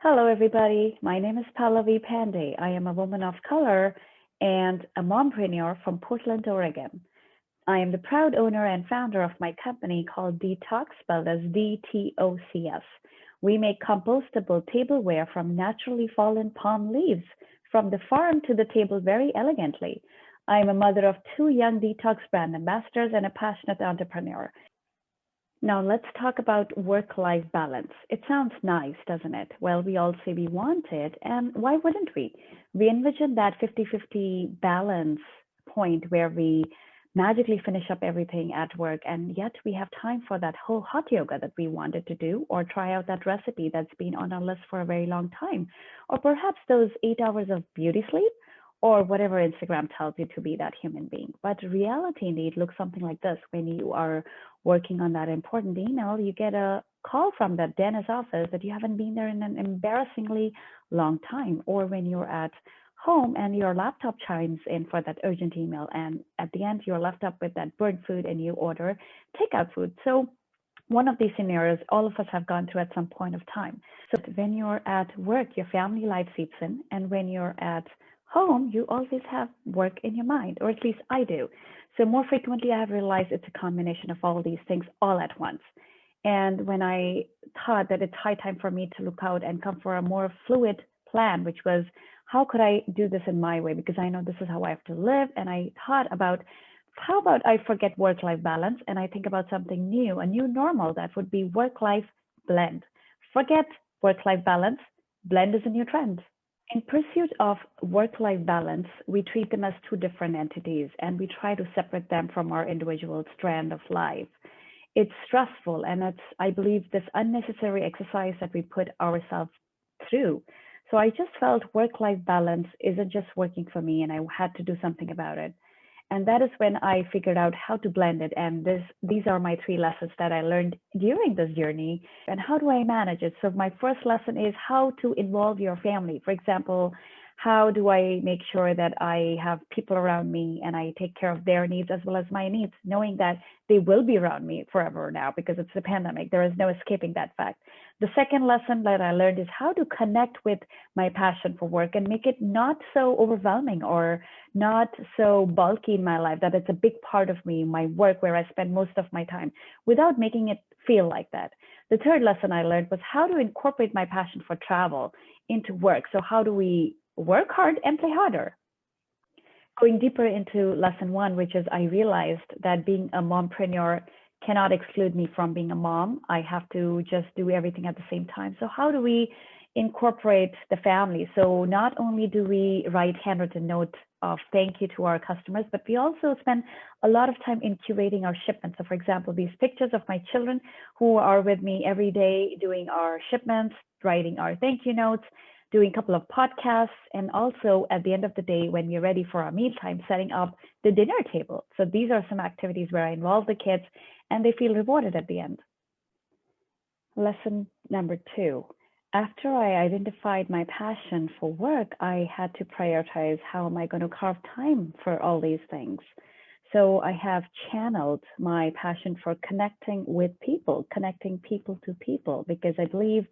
Hello, everybody. My name is Pallavi Pandey. I am a woman of color and a mompreneur from Portland, Oregon. I am the proud owner and founder of my company called Detox, spelled as DTOCS. We make compostable tableware from naturally fallen palm leaves, from the farm to the table very elegantly. I am a mother of two young detox brand ambassadors and a passionate entrepreneur. Now let's talk about work-life balance. It sounds nice, doesn't it? Well, we all say we want it, and why wouldn't we? We envision that 50-50 balance point where we magically finish up everything at work, and yet we have time for that whole hot yoga that we wanted to do, or try out that recipe that's been on our list for a very long time, or perhaps those 8 hours of beauty sleep, or whatever Instagram tells you to be that human being. But reality indeed looks something like this. When you are working on that important email, you get a call from the dentist office that you haven't been there in an embarrassingly long time. Or when you're at home and your laptop chimes in for that urgent email, and at the end, you're left up with that burnt food and you order takeout food. So one of these scenarios all of us have gone through at some point of time. So when you're at work, your family life seeps in, and when you're at home, you always have work in your mind, or at least I do. So more frequently, I have realized it's a combination of all these things all at once. And when I thought that it's high time for me to look out and come for a more fluid plan, which was how could I do this in my way? Because I know this is how I have to live. And I thought about how about I forget work-life balance and I think about something new, a new normal that would be work-life blend. Forget work-life balance, blend is a new trend. In pursuit of work-life balance, we treat them as two different entities and we try to separate them from our individual strand of life. It's stressful and it's, I believe, this unnecessary exercise that we put ourselves through. So I just felt work-life balance isn't just working for me and I had to do something about it. And that is when I figured out how to blend it. And these are my three lessons that I learned during this journey. And how do I manage it? So my first lesson is how to involve your family. For example, how do I make sure that I have people around me and I take care of their needs as well as my needs, knowing that they will be around me forever now because it's a pandemic. There is no escaping that fact. The second lesson that I learned is how to connect with my passion for work and make it not so overwhelming or not so bulky in my life that it's a big part of me, my work, where I spend most of my time, without making it feel like that. The third lesson I learned was how to incorporate my passion for travel into work. So how do we work hard and play harder? Going deeper into lesson one, which is I realized that being a mompreneur cannot exclude me from being a mom. I have to just do everything at the same time. So how do we incorporate the family? So not only do we write handwritten notes of thank you to our customers, but we also spend a lot of time in curating our shipments. So for example, these pictures of my children who are with me every day doing our shipments, writing our thank you notes, doing a couple of podcasts, and also at the end of the day, when we're ready for our mealtime, setting up the dinner table. So these are some activities where I involve the kids and they feel rewarded at the end. Lesson number two. After I identified my passion for work, I had to prioritize how am I going to carve time for all these things. So I have channeled my passion for connecting with people, connecting people to people, because I believe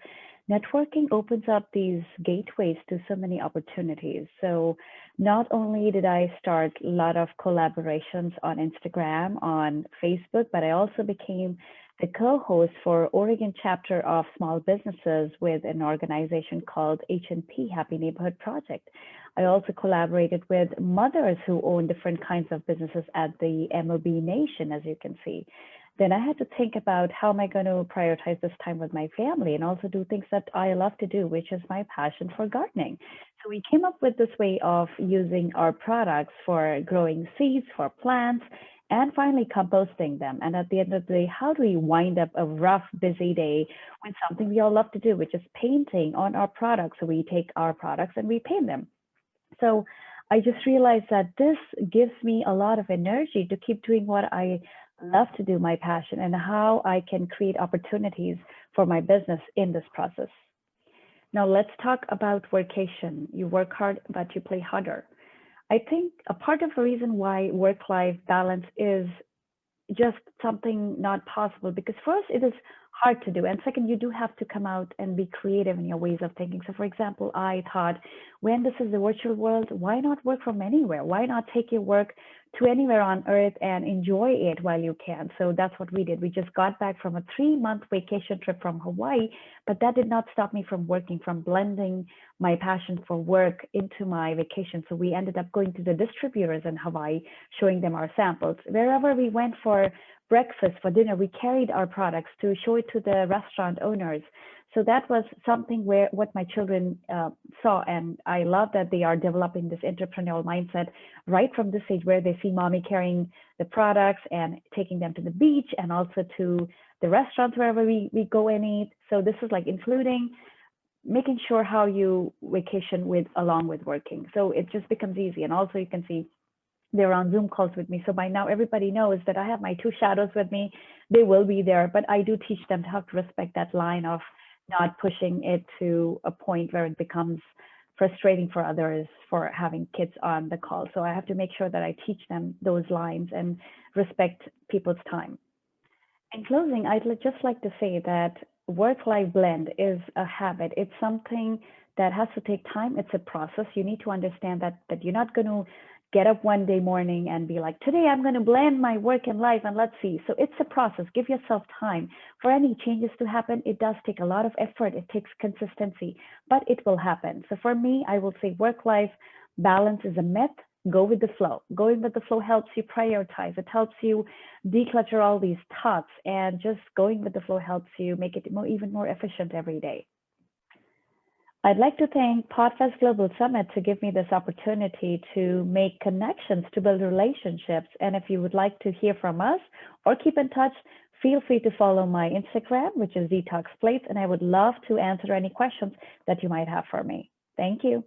networking opens up these gateways to so many opportunities. So not only did I start a lot of collaborations on Instagram, on Facebook, but I also became the co-host for Oregon chapter of small businesses with an organization called H&P, Happy Neighborhood Project. I also collaborated with mothers who own different kinds of businesses at the MLB Nation, as you can see. Then I had to think about how am I going to prioritize this time with my family and also do things that I love to do, which is my passion for gardening. So we came up with this way of using our products for growing seeds for plants and finally composting them. And at the end of the day, how do we wind up a rough, busy day with something we all love to do, which is painting on our products. So we take our products and we paint them. So I just realized that this gives me a lot of energy to keep doing what I love to do, my passion, and how I can create opportunities for my business in this process. Now let's talk about workation. You work hard, but you play harder. I think a part of the reason why work-life balance is just something not possible, because first it is hard to do. And second, you do have to come out and be creative in your ways of thinking. So, for example, I thought, when this is the virtual world, why not work from anywhere? Why not take your work to anywhere on earth and enjoy it while you can? So that's what we did. We just got back from a 3-month vacation trip from Hawaii, but that did not stop me from working, from blending my passion for work into my vacation. So we ended up going to the distributors in Hawaii, showing them our samples. Wherever we went for breakfast, for dinner, we carried our products to show it to the restaurant owners. So that was something where what my children saw, and I love that they are developing this entrepreneurial mindset right from this age, where they see mommy carrying the products and taking them to the beach and also to the restaurants wherever we go and eat. So this is like including making sure how you vacation with along with working. So it just becomes easy. And also you can see they're on Zoom calls with me. So by now everybody knows that I have my 2 shadows with me. They will be there, but I do teach them to have to respect that line of not pushing it to a point where it becomes frustrating for others for having kids on the call. So I have to make sure that I teach them those lines and respect people's time. In closing, I'd just like to say that work-life blend is a habit. It's something that has to take time. It's a process. You need to understand that you're not going to get up one day morning and be like, today I'm going to blend my work and life and let's see. So it's a process. Give yourself time. For any changes to happen, it does take a lot of effort. It takes consistency, but it will happen. So for me, I will say work-life balance is a myth. Go with the flow. Going with the flow helps you prioritize. It helps you declutter all these thoughts, and just going with the flow helps you make it even more efficient every day. I'd like to thank PodFest Global Summit to give me this opportunity to make connections, to build relationships. And if you would like to hear from us or keep in touch, feel free to follow my Instagram, which is Detox Plates, and I would love to answer any questions that you might have for me. Thank you.